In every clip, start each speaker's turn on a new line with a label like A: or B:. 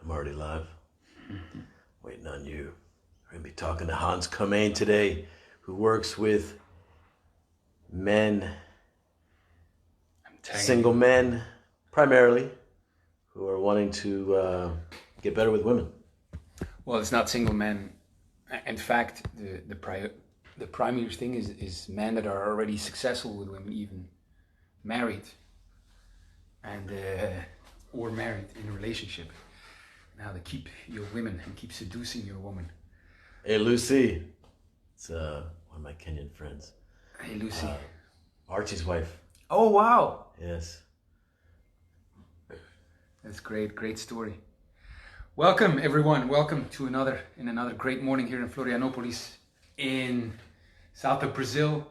A: I'm already live. Waiting on you. We're going to be talking to Hans Comyn today, who works with men, single men, primarily, who are wanting to get better with women.
B: Well, it's not single men. In fact, the primary thing is men that are already successful with women, even married, and or married in a relationship. Now to keep your women and keep seducing your woman.
A: Hey, Lucy. It's one of my Kenyan friends.
B: Hey, Lucy.
A: Archie's wife.
B: Oh, wow.
A: Yes.
B: That's great. Great story. Welcome, everyone. Welcome to another great morning here in Florianopolis in south of Brazil.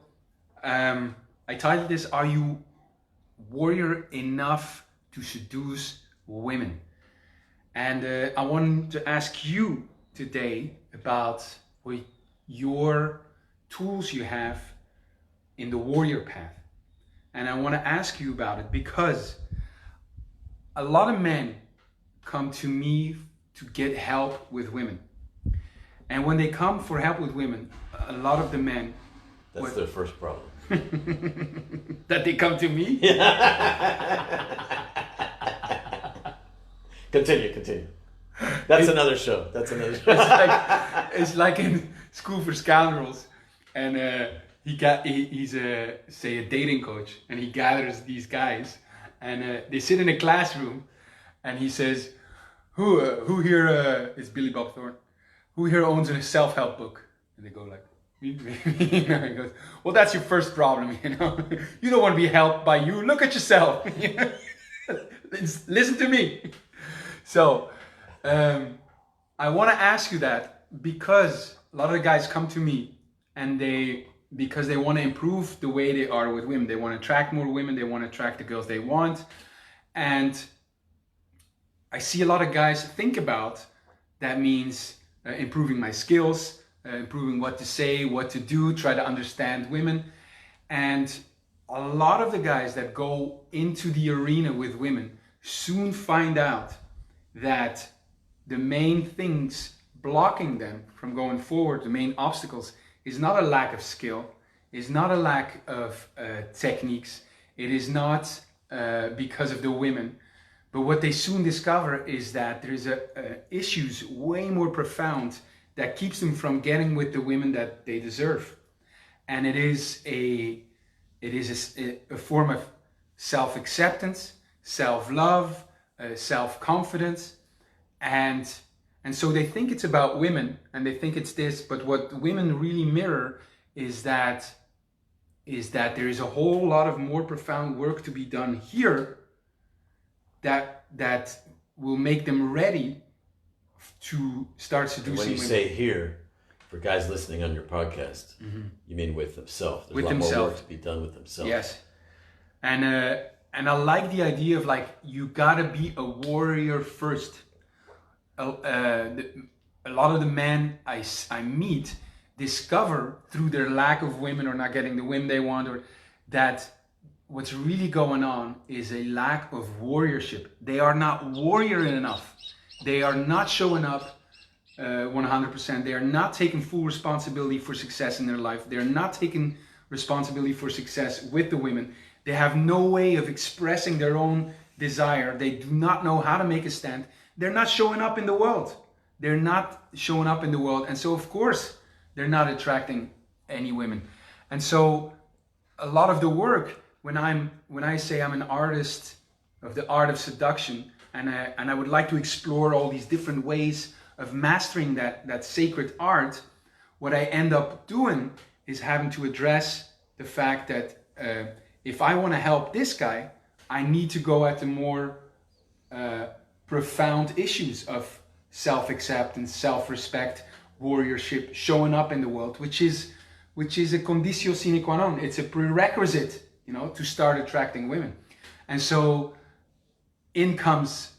B: I titled this, Are You Warrior Enough to Seduce Women? And I wanted to ask you today about what your tools you have in the warrior path. And I want to ask you about it because a lot of men come to me to get help with women. And when they come for help with women, a lot of the men...
A: That's their first problem.
B: That they come to me?
A: Continue. That's another show.
B: It's like in School for Scoundrels, and he's a dating coach, and he gathers these guys, and they sit in a classroom, and he says, "Who here is Billy Bob Thorne? Who here owns a self-help book?" And they go like, he goes, "Well, that's your first problem, You don't want to be helped by you. Look at yourself. Listen to me." So, I want to ask you that because a lot of the guys come to me and because they want to improve the way they are with women. They want to attract more women. They want to attract the girls they want. And I see a lot of guys think about that means improving my skills, improving what to say, what to do, try to understand women. And a lot of the guys that go into the arena with women soon find out that the main things blocking them from going forward, the main obstacles, is not a lack of skill, is not a lack of techniques, it is not because of the women. But what they soon discover is that there's issues way more profound that keeps them from getting with the women that they deserve. And it is a form of self-acceptance, self-love, self-confidence, and so they think it's about women and they think it's this, but what women really mirror is that there is a whole lot of more profound work to be done here that will make them ready to start seducing women.
A: When you say here, for guys listening on your podcast, you mean with themselves. There's
B: with
A: a lot
B: themselves.
A: more work to be done with themselves.
B: Yes. And I like the idea of like, you gotta be a warrior first. A lot of the men I meet discover through their lack of women or not getting the women they want, or that what's really going on is a lack of warriorship. They are not warrior enough. They are not showing up 100%. They are not taking full responsibility for success in their life. They are not taking responsibility for success with the women. They have no way of expressing their own desire. They do not know how to make a stand. They're not showing up in the world. And so, of course, they're not attracting any women. And so a lot of the work, when I say I'm an artist of the art of seduction, and I would like to explore all these different ways of mastering that sacred art, what I end up doing is having to address the fact that if I want to help this guy, I need to go at the more profound issues of self-acceptance, self-respect, warriorship, showing up in the world, which is a conditio sine qua non. It's a prerequisite, to start attracting women. And so in comes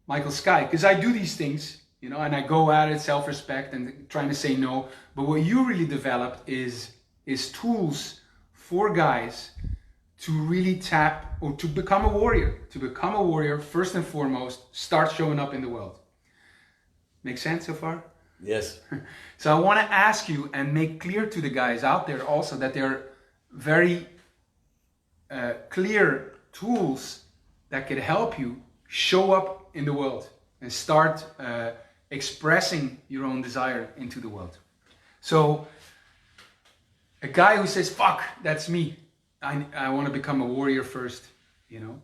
B: Michael Skye, because I do these things, and I go at it, self-respect and trying to say no. But what you really developed is tools for guys to really tap, or to become a warrior. To become a warrior, first and foremost, start showing up in the world. Make sense so far?
A: Yes.
B: So I want to ask you and make clear to the guys out there also that there are very clear tools that could help you show up in the world and start expressing your own desire into the world. So a guy who says, fuck, that's me. I want to become a warrior first, you know.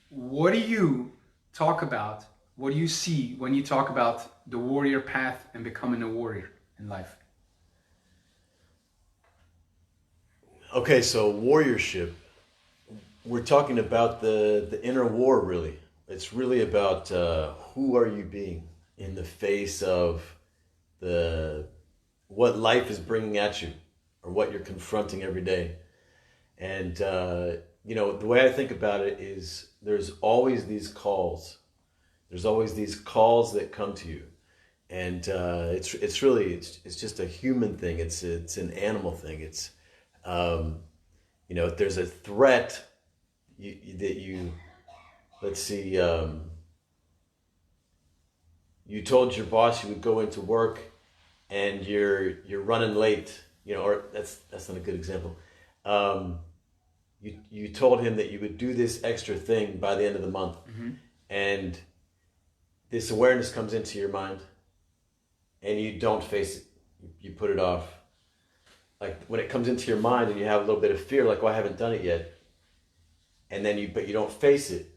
B: What do you talk about? What do you see when you talk about the warrior path and becoming a warrior in life?
A: Okay, so warriorship, we're talking about the inner war, really. It's really about who are you being in the face of what life is bringing at you or what you're confronting every day. And, you know, the way I think about it is there's always these calls. There's always these calls that come to you. And it's really just a human thing. It's an animal thing. It's, you know, if there's a threat let's see, you told your boss you would go into work and you're running late, you know, or that's not a good example. You told him that you would do this extra thing by the end of the month. Mm-hmm. And this awareness comes into your mind and you don't face it. You put it off. Like when it comes into your mind and you have a little bit of fear, like, oh, I haven't done it yet. And then but you don't face it.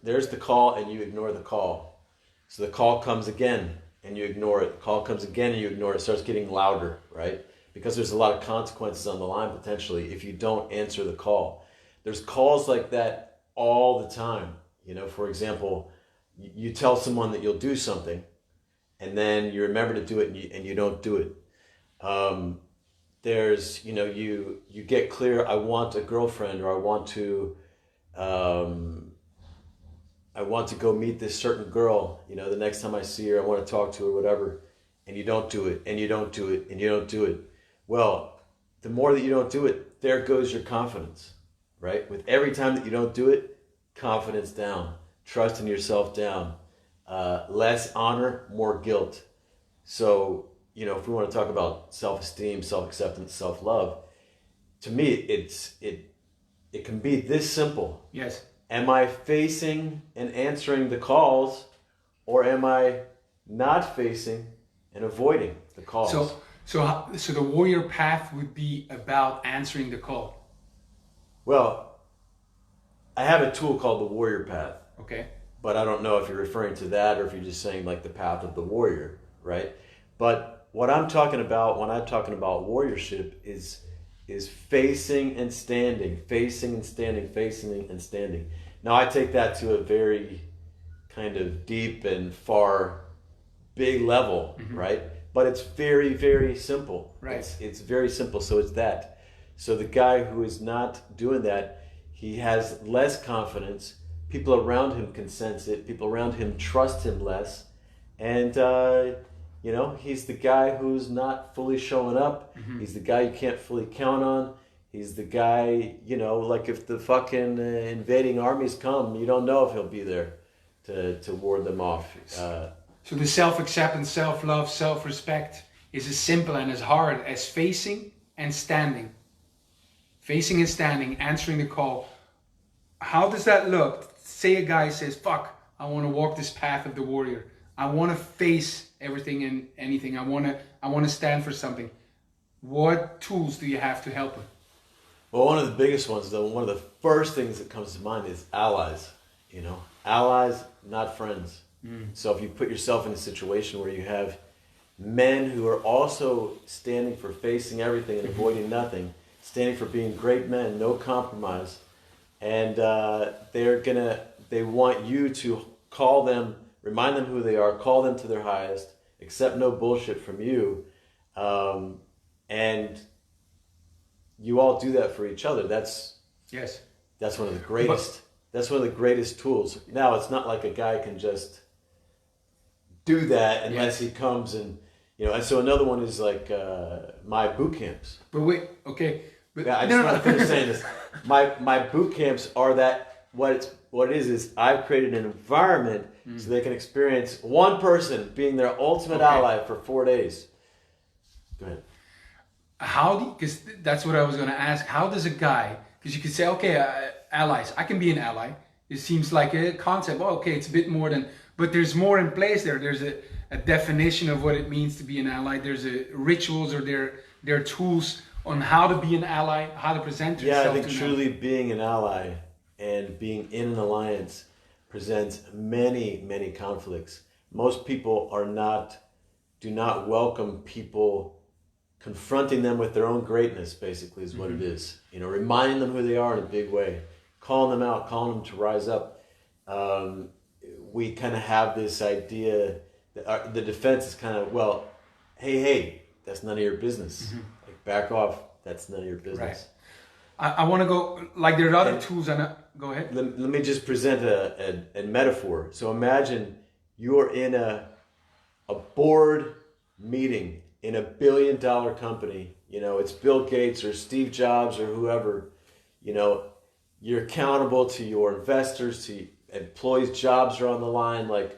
A: There's the call and you ignore the call. So the call comes again and you ignore it. The call comes again and you ignore it. It starts getting louder, right? Because there's a lot of consequences on the line potentially if you don't answer the call. There's calls like that all the time. You know, for example, you tell someone that you'll do something and then you remember to do it and you don't do it. There's, you know, you get clear, I want a girlfriend, or I want to go meet this certain girl, you know, the next time I see her, I want to talk to her, whatever, and you don't do it, and you don't do it, and you don't do it. Well, the more that you don't do it, there goes your confidence, right? With every time that you don't do it, confidence down, trust in yourself down, less honor, more guilt. So, you know, if we want to talk about self-esteem, self-acceptance, self-love, to me, it can be this simple.
B: Yes.
A: Am I facing and answering the calls, or am I not facing and avoiding the calls?
B: So the warrior path would be about answering the call.
A: Well, I have a tool called the warrior path.
B: Okay.
A: But I don't know if you're referring to that or if you're just saying like the path of the warrior, right? But what I'm talking about when I'm talking about warriorship is facing and standing, facing and standing, facing and standing. Now I take that to a very kind of deep and far, big level, mm-hmm. right? But it's very, very simple.
B: Right.
A: It's very simple. So it's that. So the guy who is not doing that, he has less confidence. People around him can sense it. People around him trust him less. And, you know, he's the guy who's not fully showing up. Mm-hmm. He's the guy you can't fully count on. He's the guy, you know, like if the fucking invading armies come, you don't know if he'll be there to ward them off.
B: So the self-acceptance, self-love, self-respect is as simple and as hard as facing and standing. Facing and standing, answering the call. How does that look? Say a guy says, fuck, I want to walk this path of the warrior. I want to face everything and anything. I want to stand for something. What tools do you have to help him?
A: Well, one of the biggest ones, though, one of the first things that comes to mind is allies. You know, allies, not friends. So if you put yourself in a situation where you have men who are also standing for facing everything and avoiding nothing, standing for being great men, no compromise, and they want you to call them, remind them who they are, call them to their highest, accept no bullshit from you, and you all do that for each other. That's one of the greatest. That's one of the greatest tools. Now, it's not like a guy can just do that unless he comes and, you know. And so another one is like my boot camps.
B: But wait, okay. But
A: yeah, I just want to finish saying this. My boot camps are that what it is I've created an environment so they can experience one person being their ultimate ally for 4 days. Go ahead.
B: How do you, because that's what I was going to ask. How does a guy, because you could say, okay, allies, I can be an ally. It seems like a concept. Oh, okay, it's a bit more than, but there's more in place there. There's a definition of what it means to be an ally. There's rituals or there are tools on how to be an ally, how to present yourself.
A: Yeah, I think truly being an ally and being in an alliance presents many, many conflicts. Most people do not welcome people confronting them with their own greatness, basically, is what it is. You know, reminding them who they are in a big way, calling them out, calling them to rise up. We kind of have this idea that the defense is kind of, well, hey, that's none of your business. Like, back off, that's none of your business.
B: Right. I want to go, like there are other tools, go ahead.
A: Let me just present a metaphor. So imagine you're in a board meeting in $1 billion company. You know, it's Bill Gates or Steve Jobs or whoever. You know, you're accountable to your investors, to employees' jobs are on the line. Like,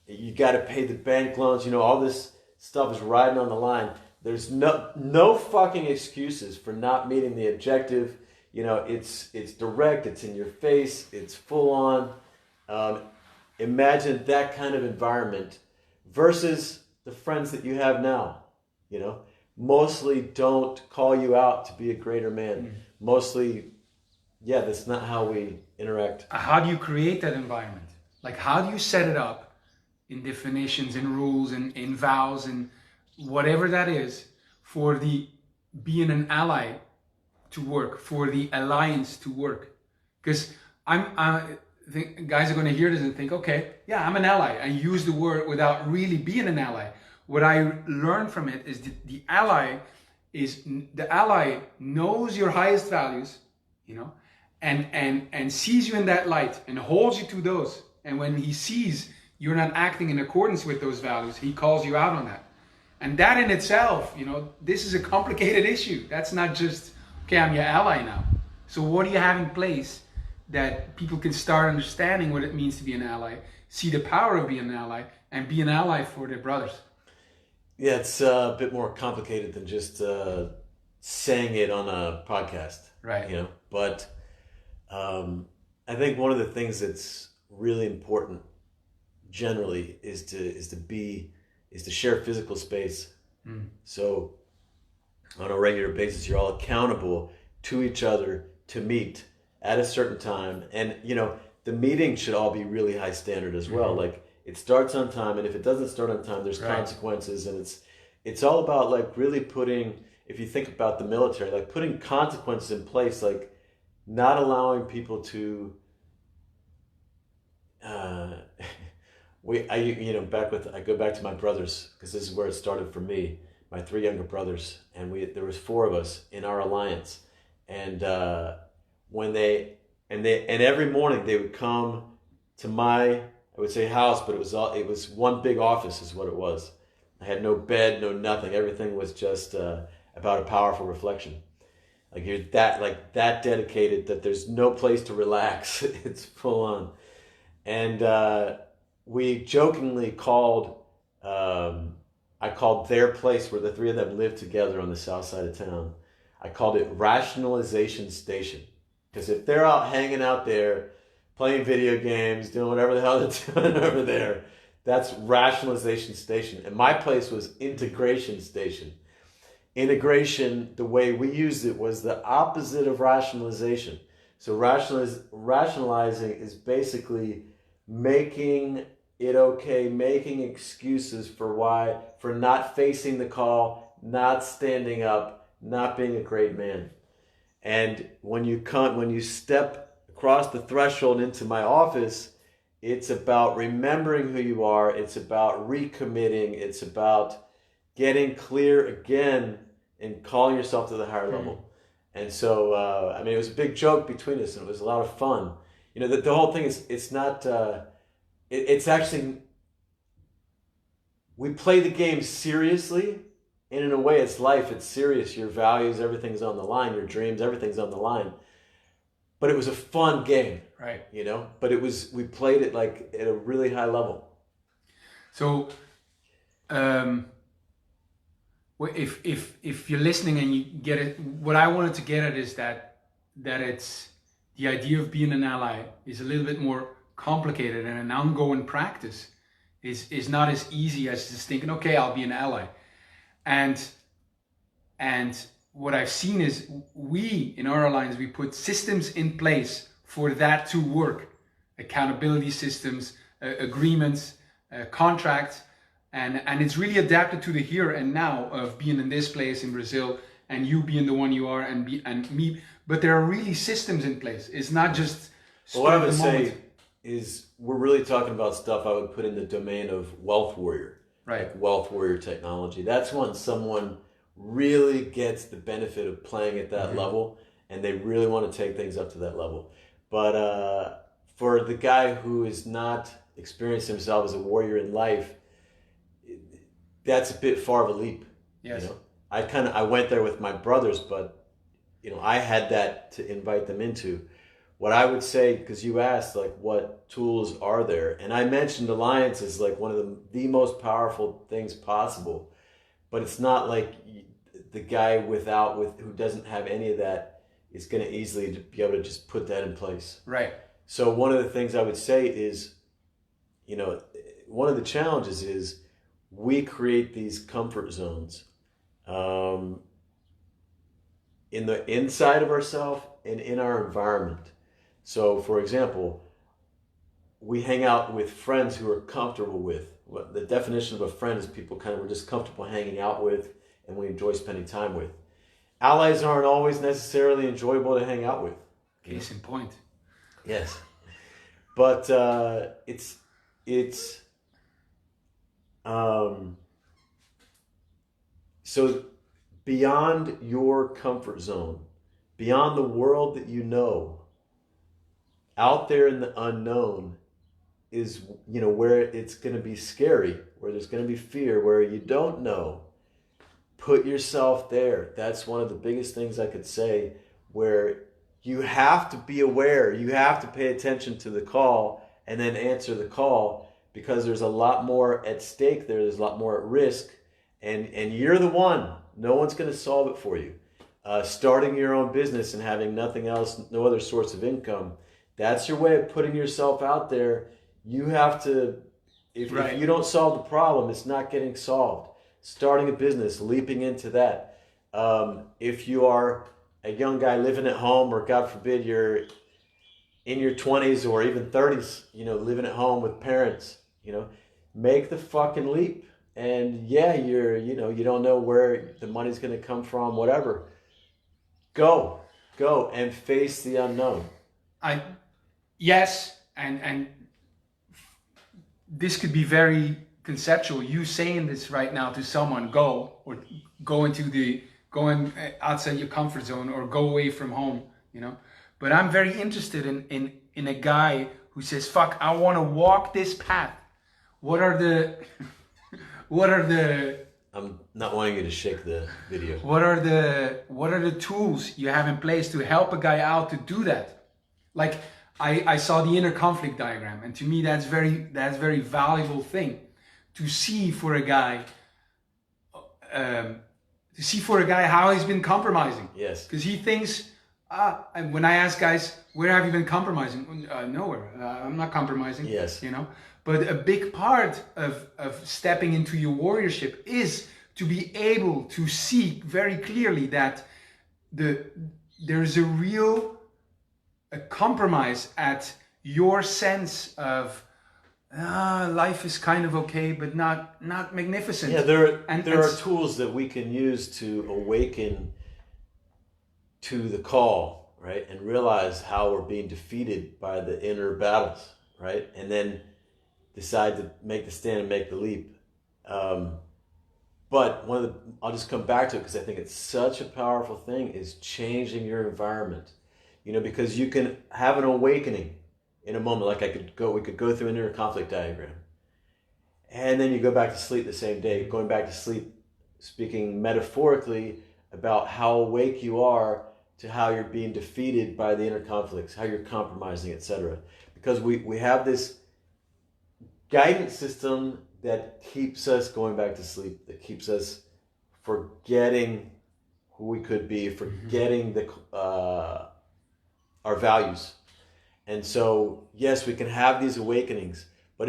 A: you got to pay the bank loans. You know, all this stuff is riding on the line. There's no fucking excuses for not meeting the objective. You know, it's direct, it's in your face, it's full on. Imagine that kind of environment versus the friends that you have now. You know, mostly don't call you out to be a greater man. Mostly, yeah, that's not how we interact.
B: How do you create that environment? Like, how do you set it up in definitions and rules and in vows and whatever that is for the being an ally to work, for the alliance to work? Because I think guys are going to hear this and think, okay, yeah, I'm an ally. I use the word without really being an ally. What I learned from it is the ally knows your highest values, you know, and sees you in that light and holds you to those. And when he sees you're not acting in accordance with those values, he calls you out on that. And that in itself, you know, this is a complicated issue. That's not just, okay, I'm your ally now. So what do you have in place that people can start understanding what it means to be an ally, see the power of being an ally, and be an ally for their brothers?
A: Yeah, it's a bit more complicated than just saying it on a podcast,
B: right?
A: You know, but I think one of the things that's really important generally is to share physical space. So on a regular basis, you're all accountable to each other to meet at a certain time, and you know the meeting should all be really high standard as well. Like, it starts on time, and if it doesn't start on time, there's consequences, and it's all about like really putting, if you think about the military, like putting consequences in place, like not allowing people to I go back to my brothers, because this is where it started for me, my 3 younger brothers, and there was 4 of us in our alliance, and every morning they would come to my, I would say house, but it was one big office is what it was. I had no bed, no nothing. Everything was just about a powerful reflection. Like, you're that dedicated that there's no place to relax. It's full on. And we jokingly called, I called their place where the 3 of them lived together on the south side of town, I called it Rationalization Station. Because if they're out hanging out there, playing video games, doing whatever the hell they're doing over there, that's Rationalization Station. And my place was Integration Station. Integration, the way we used it, was the opposite of rationalization. So rationalizing is basically making it okay, making excuses for not facing the call, not standing up, not being a great man. And when you step across the threshold into my office, it's about remembering who you are. It's about recommitting. It's about getting clear again and calling yourself to the higher level. And so, it was a big joke between us, and it was a lot of fun. You know, the whole thing is, it's not, it's actually, we play the game seriously, and in a way it's life, it's serious. Your values, everything's on the line. Your dreams, everything's on the line. but it was a fun game,
B: Right.
A: you know. But we played it like at a really high level.
B: So, if you're listening and you get it, what I wanted to get at is that it's the idea of being an ally is a little bit more complicated, and an ongoing practice is not as easy as just thinking, okay, I'll be an ally. And what I've seen is we in our alliance, we put systems in place for that to work. Accountability systems, agreements, contracts, and it's really adapted to the here and now of being in this place in Brazil and you being the one you are and me. But there are really systems in place. It's not just
A: well, what I would say is we're really talking about stuff I would put in the domain of wealth warrior.
B: Right.
A: Like wealth warrior technology. That's when someone really gets the benefit of playing at that level and they really want to take things up to that level. But for the guy who is not experienced himself as a warrior in life, that's a bit far of a leap.
B: Yes.
A: You know? I went there with my brothers, but you know, I had that to invite them into. What I would say, because you asked like what tools are there, and I mentioned alliance is like one of the most powerful things possible, but it's not like the guy who doesn't have any of that is going to easily be able to just put that in place.
B: Right.
A: So one of the things I would say is, you know, one of the challenges is we create these comfort zones in the inside of ourselves and in our environment. So, for example, we hang out with friends who are comfortable with. What the definition of a friend is people we're just comfortable hanging out with and we enjoy spending time with. Allies aren't always necessarily enjoyable to hang out with.
B: Case in point.
A: Yes. But so beyond your comfort zone, beyond the world that you know, out there in the unknown is, you know, where it's going to be scary, where there's going to be fear, where you don't know. Put yourself there. That's one of the biggest things I could say, where you have to be aware, you have to pay attention to the call and then answer the call, because there's a lot more at stake there. There's a lot more at risk, and you're the one. No one's going to solve it for you. Starting your own business and having nothing else, no other source of income, that's your way of putting yourself out there. You have to, if you don't solve the problem, it's not getting solved. Starting a business, leaping into that. If you are a young guy living at home, or God forbid you're in your 20s or even 30s, you know, living at home with parents, you know, make the fucking leap. And yeah, you don't know where the money's going to come from, whatever. Go and face the unknown.
B: Yes, and this could be very conceptual. You saying this right now to someone, go outside your comfort zone or go away from home, you know. But I'm very interested in a guy who says, fuck, I want to walk this path. What are the
A: I'm not wanting you to shake the video.
B: What are the tools you have in place to help a guy out to do that? Like I saw the inner conflict diagram, and to me that's very valuable thing to see for a guy. How he's been compromising.
A: Yes.
B: Because he thinks, and when I ask guys, where have you been compromising? Nowhere. I'm not compromising.
A: Yes.
B: You know. But a big part of stepping into your warriorship is to be able to see very clearly that there's a compromise at your sense of life is kind of okay, but not magnificent.
A: Yeah, there are tools that we can use to awaken to the call, right? And realize how we're being defeated by the inner battles, right? And then decide to make the stand and make the leap. But I'll just come back to it because I think it's such a powerful thing, is changing your environment. You know, because you can have an awakening in a moment, like we could go through an inner conflict diagram. And then you go back to sleep the same day, going back to sleep, speaking metaphorically about how awake you are to how you're being defeated by the inner conflicts, how you're compromising, etc. Because we have this guidance system that keeps us going back to sleep, that keeps us forgetting who we could be, forgetting our values. And so, yes, we can have these awakenings, but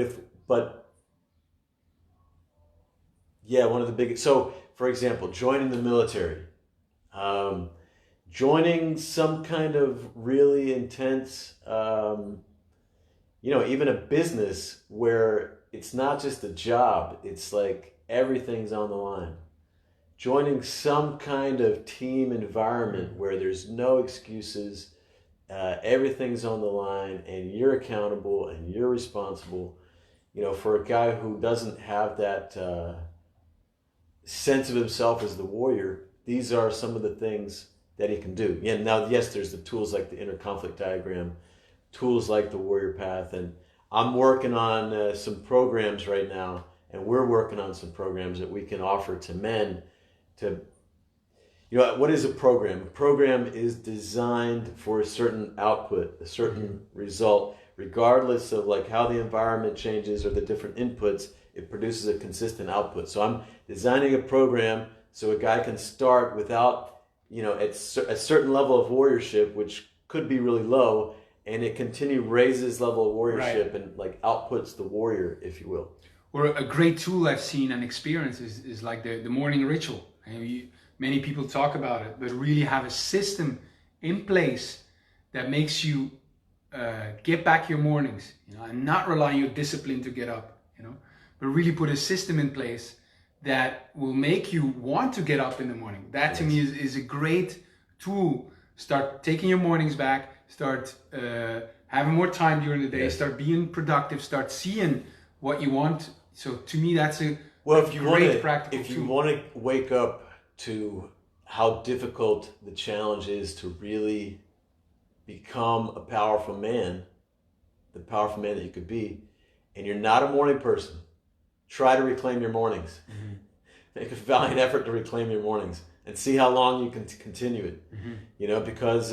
A: one of the biggest, so for example, joining the military, joining some kind of really intense, even a business where it's not just a job, it's like everything's on the line. Joining some kind of team environment where there's no excuses, everything's on the line, and you're accountable and you're responsible. For a guy who doesn't have that sense of himself as the warrior, these are some of the things that he can do. Yeah, now, yes, there's the tools like the inner conflict diagram, tools like the warrior path, and I'm working on some programs right now, and we're working on some programs that we can offer to men to, what is a program? A program is designed for a certain output, a certain result, regardless of like how the environment changes or the different inputs, it produces a consistent output. So I'm designing a program so a guy can start without, at a certain level of warriorship, which could be really low, and it raises his level of warriorship, right, and like outputs the warrior, if you will.
B: Or a great tool I've seen and experienced is like the morning ritual. Many people talk about it, but really have a system in place that makes you get back your mornings, and not rely on your discipline to get up, but really put a system in place that will make you want to get up in the morning. That to me is a great tool. Start taking your mornings back, start having more time during the day, start being productive, start seeing what you want. So to me, that's a great practical tool.
A: If you want to wake up to how difficult the challenge is to really become a powerful man, the powerful man that you could be, and you're not a morning person, try to reclaim your mornings. Mm-hmm. Make a valiant effort to reclaim your mornings and see how long you can continue it. Mm-hmm. Because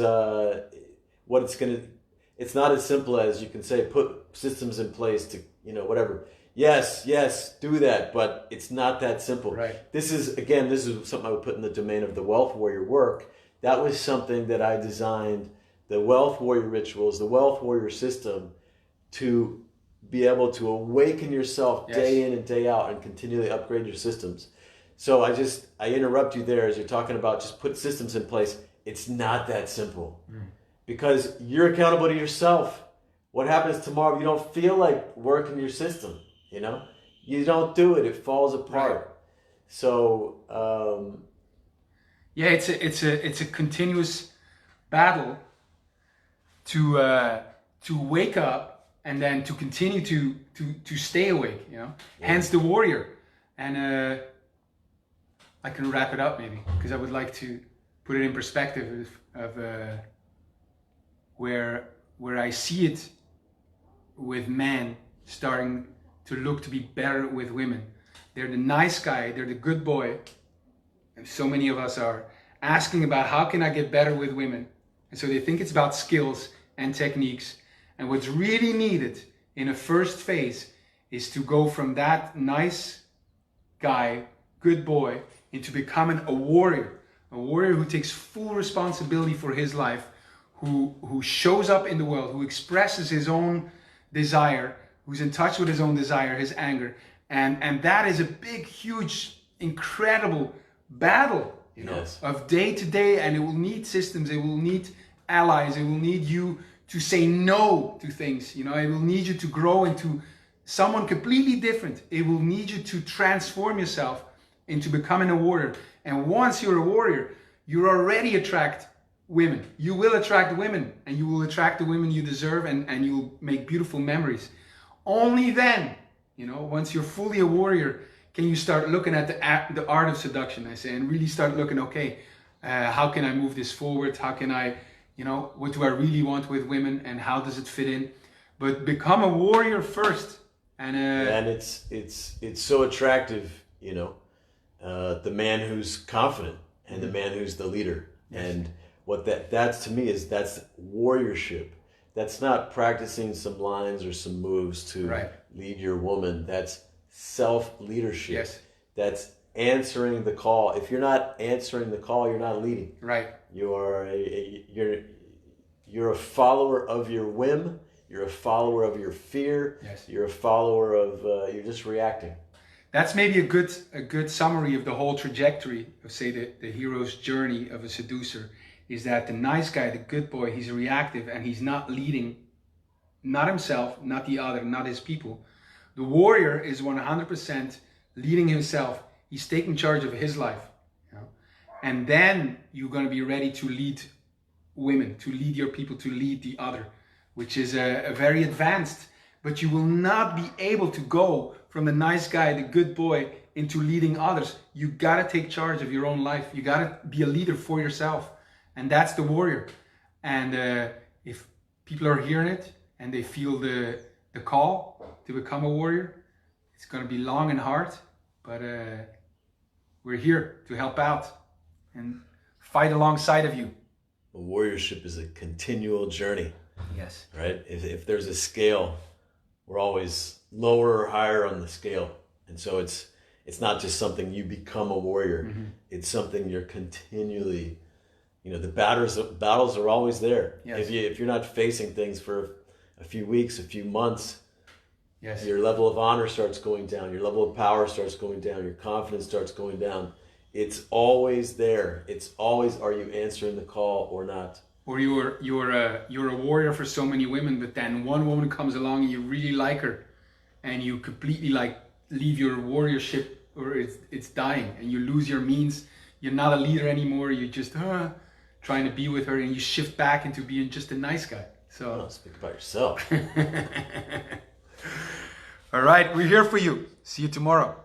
A: it's not as simple as you can say, put systems in place to, whatever. Yes, do that, but it's not that simple.
B: Right.
A: This is something I would put in the domain of the wealth warrior work. That was something that I designed, the wealth warrior rituals, the wealth warrior system, to be able to awaken yourself day in and day out and continually upgrade your systems. So I interrupt you there as you're talking about just put systems in place. It's not that simple because you're accountable to yourself. What happens tomorrow if you don't feel like working your system? You don't do it. It falls apart. Right. So
B: it's a continuous battle to wake up and then to continue to stay awake. Hence the warrior. And I can wrap it up maybe because I would like to put it in perspective of where I see it with men starting to look to be better with women. They're the nice guy, they're the good boy, and so many of us are asking about how can I get better with women. And so they think it's about skills and techniques. And what's really needed in a first phase is to go from that nice guy, good boy, into becoming a warrior who takes full responsibility for his life, who shows up in the world, who expresses his own desire, who's in touch with his own desire, his anger. And that is a big, huge, incredible battle, of day to day. And it will need systems, it will need allies, it will need you to say no to things, it will need you to grow into someone completely different. It will need you to transform yourself into becoming a warrior. And once you're a warrior, you already attract women. You will attract women, and you will attract the women you deserve, and you'll make beautiful memories. Only then, once you're fully a warrior, can you start looking at the art of seduction, I say, and really start looking, how can I move this forward? How can I, what do I really want with women, and how does it fit in? But become a warrior first. And
A: it's so attractive, the man who's confident and the man who's the leader. Yes. And what that's to me is that's warriorship. That's not practicing some lines or some moves to lead your woman. That's self-leadership.
B: Yes.
A: That's answering the call. If you're not answering the call, you're not leading.
B: Right.
A: You are you're a follower of your whim. You're a follower of your fear.
B: Yes.
A: You're a follower of you're just reacting.
B: That's maybe a good summary of the whole trajectory of, say, the hero's journey of a seducer, is that the nice guy, the good boy, he's reactive and he's not leading, not himself, not the other, not his people. The warrior is 100% leading himself. He's taking charge of his life. You know? And then you're going to be ready to lead women, to lead your people, to lead the other, which is a very advanced, but you will not be able to go from the nice guy, the good boy, into leading others. You got to take charge of your own life. You got to be a leader for yourself. And that's the warrior. And if people are hearing it and they feel the call to become a warrior, it's going to be long and hard, but we're here to help out and fight alongside of you.
A: Warriorship is a continual journey.
B: Yes.
A: Right? If there's a scale, we're always lower or higher on the scale. And so it's not just something you become a warrior. Mm-hmm. It's something you're continually, the battles are always there.
B: Yes.
A: If you're not facing things for a few weeks, a few months,
B: yes,
A: your level of honor starts going down, your level of power starts going down, your confidence starts going down. It's always there. It's always, are you answering the call or not?
B: Or you're a warrior for so many women, but then one woman comes along and you really like her, and you completely leave your warriorship, or it's dying, and you lose your means. You're not a leader anymore. You're just trying to be with her, and you shift back into being just a nice guy. So
A: speak about yourself.
B: All right, we're here for you. See you tomorrow.